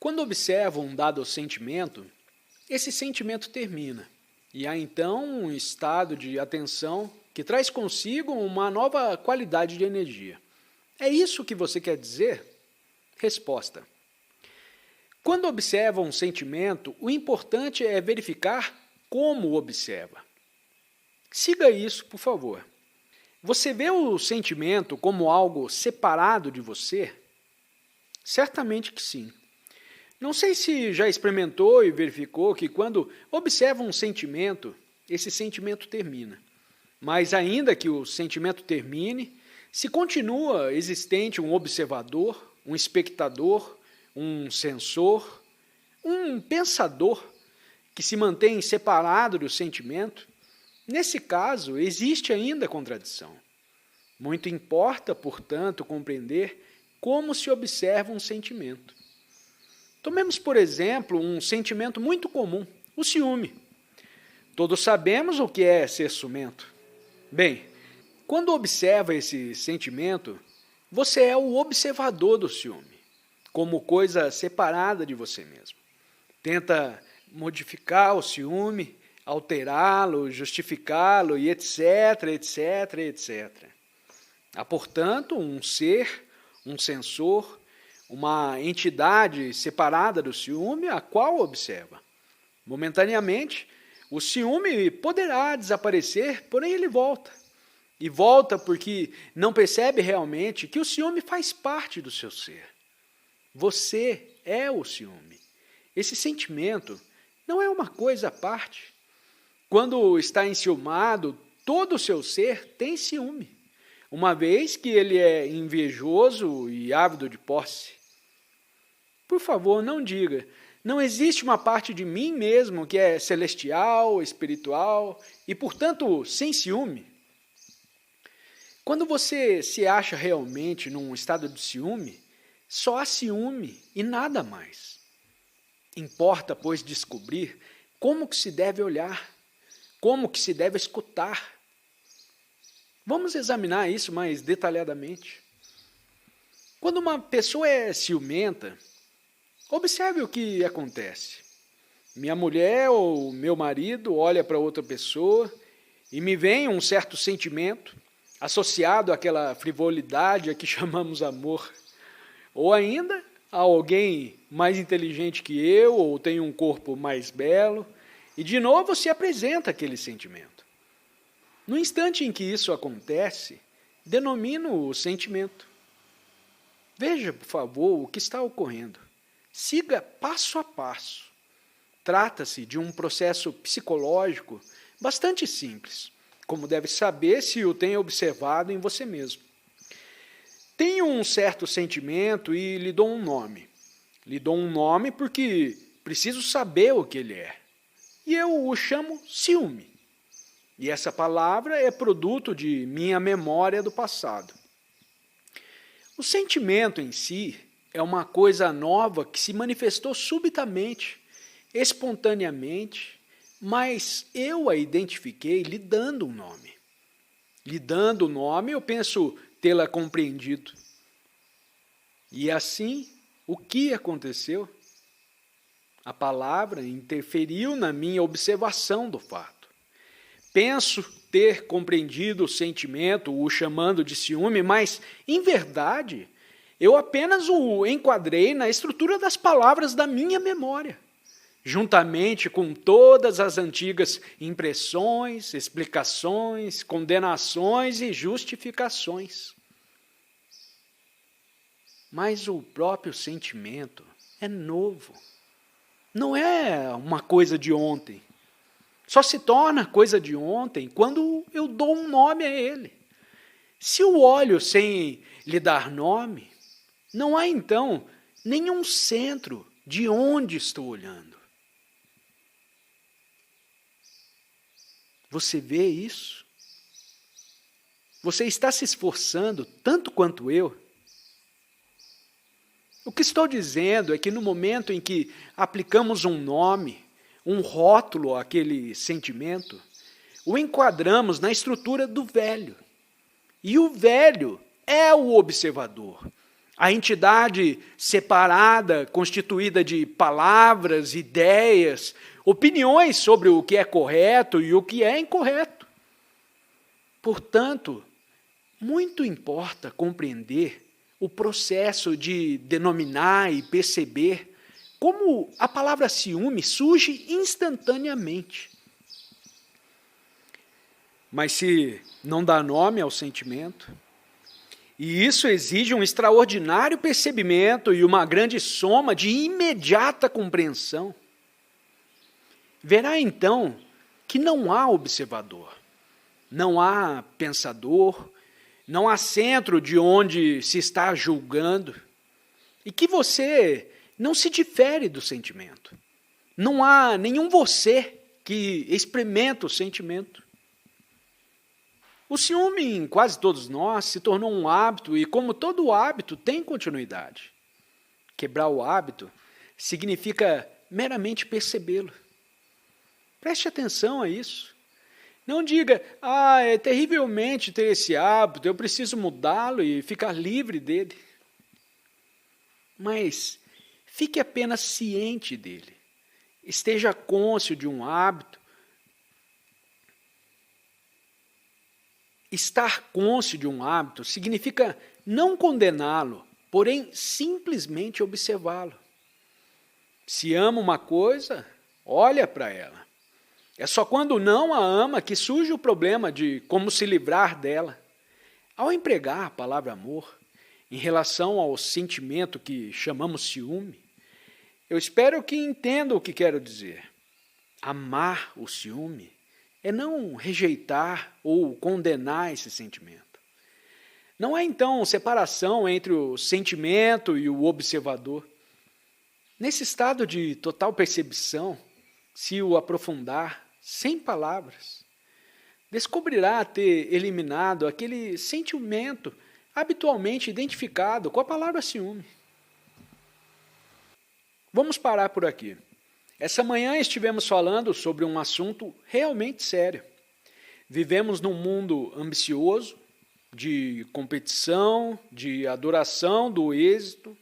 Quando observa um dado sentimento, esse sentimento termina, e há então um estado de atenção que traz consigo uma nova qualidade de energia. É isso que você quer dizer? Resposta. Quando observa um sentimento, o importante é verificar como o observa. Siga isso, por favor. Você vê o sentimento como algo separado de você? Certamente que sim. Não sei se já experimentou e verificou que quando observa um sentimento, esse sentimento termina. Mas ainda que o sentimento termine, se continua existente um observador, um espectador, um sensor, um pensador que se mantém separado do sentimento, nesse caso existe ainda contradição. Muito importa, portanto, compreender como se observa um sentimento. Tomemos, por exemplo, um sentimento muito comum, o ciúme. Todos sabemos o que é ser ciumento. Bem, quando observa esse sentimento, você é o observador do ciúme, como coisa separada de você mesmo. Tenta modificar o ciúme, alterá-lo, justificá-lo e etc, etc, etc. Há, portanto, um ser, um sensor, uma entidade separada do ciúme, a qual observa. Momentaneamente, o ciúme poderá desaparecer, porém ele volta. E volta porque não percebe realmente que o ciúme faz parte do seu ser. Você é o ciúme. Esse sentimento não é uma coisa à parte. Quando está enciumado, todo o seu ser tem ciúme, uma vez que ele é invejoso e ávido de posse. Por favor, não diga, não existe uma parte de mim mesmo que é celestial, espiritual e, portanto, sem ciúme. Quando você se acha realmente num estado de ciúme, só há ciúme e nada mais. Importa, pois, descobrir como que se deve olhar, como que se deve escutar. Vamos examinar isso mais detalhadamente. Quando uma pessoa é ciumenta, observe o que acontece. Minha mulher ou meu marido olha para outra pessoa e me vem um certo sentimento associado àquela frivolidade a que chamamos amor. Ou ainda a alguém mais inteligente que eu ou tem um corpo mais belo e de novo se apresenta aquele sentimento. No instante em que isso acontece, denomino o sentimento. Veja, por favor, o que está ocorrendo. Siga passo a passo. Trata-se de um processo psicológico bastante simples, como deve saber se o tem observado em você mesmo. Tenho um certo sentimento e lhe dou um nome. Lhe dou um nome porque preciso saber o que ele é. E eu o chamo ciúme. E essa palavra é produto de minha memória do passado. O sentimento em si é uma coisa nova que se manifestou subitamente, espontaneamente, mas eu a identifiquei lhe dando um nome. Lhe dando o nome, eu penso tê-la compreendido. E assim, o que aconteceu? A palavra interferiu na minha observação do fato. Penso ter compreendido o sentimento, o chamando de ciúme, mas, em verdade, eu apenas o enquadrei na estrutura das palavras da minha memória, juntamente com todas as antigas impressões, explicações, condenações e justificações. Mas o próprio sentimento é novo. Não é uma coisa de ontem. Só se torna coisa de ontem quando eu dou um nome a ele. Se eu olho sem lhe dar nome, não há então nenhum centro de onde estou olhando. Você vê isso? Você está se esforçando tanto quanto eu? O que estou dizendo é que no momento em que aplicamos um nome, um rótulo àquele sentimento, o enquadramos na estrutura do velho. E o velho é o observador, A entidade separada, constituída de palavras, ideias, opiniões sobre o que é correto e o que é incorreto. Portanto, muito importa compreender o processo de denominar e perceber como a palavra ciúme surge instantaneamente. Mas se não dá nome ao sentimento, e isso exige um extraordinário percebimento e uma grande soma de imediata compreensão, verá então que não há observador, não há pensador, não há centro de onde se está julgando, e que você não se difere do sentimento. Não há nenhum você que experimenta o sentimento. O ciúme em quase todos nós se tornou um hábito e, como todo hábito, tem continuidade. Quebrar o hábito significa meramente percebê-lo. Preste atenção a isso. Não diga, é terrivelmente ter esse hábito, eu preciso mudá-lo e ficar livre dele. Mas fique apenas ciente dele. Esteja cônscio de um hábito. Estar cônscio de um hábito significa não condená-lo, porém simplesmente observá-lo. Se ama uma coisa, olha para ela. É só quando não a ama que surge o problema de como se livrar dela. Ao empregar a palavra amor em relação ao sentimento que chamamos ciúme, eu espero que entendam o que quero dizer. Amar o ciúme é não rejeitar ou condenar esse sentimento. Não há, então, separação entre o sentimento e o observador. Nesse estado de total percepção, se o aprofundar sem palavras, descobrirá ter eliminado aquele sentimento habitualmente identificado com a palavra ciúme. Vamos parar por aqui. Essa manhã estivemos falando sobre um assunto realmente sério. Vivemos num mundo ambicioso, de competição, de adoração do êxito,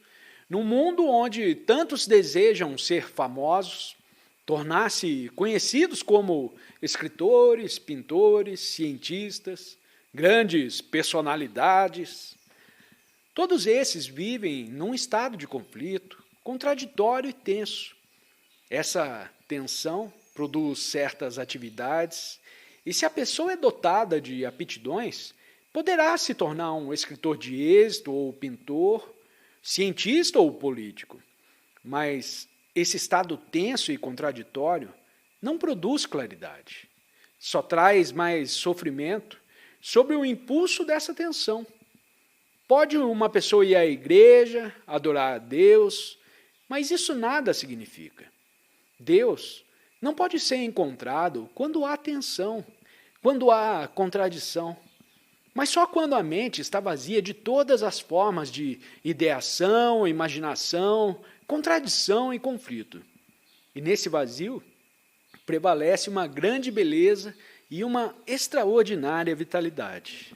num mundo onde tantos desejam ser famosos, tornar-se conhecidos como escritores, pintores, cientistas, grandes personalidades. Todos esses vivem num estado de conflito, contraditório e tenso. Essa tensão produz certas atividades, e se a pessoa é dotada de aptidões, poderá se tornar um escritor de êxito ou pintor, cientista ou político. Mas esse estado tenso e contraditório não produz claridade. Só traz mais sofrimento sobre o impulso dessa tensão. Pode uma pessoa ir à igreja, adorar a Deus, mas isso nada significa. Deus não pode ser encontrado quando há tensão, quando há contradição, mas só quando a mente está vazia de todas as formas de ideação, imaginação, contradição e conflito. E nesse vazio prevalece uma grande beleza e uma extraordinária vitalidade.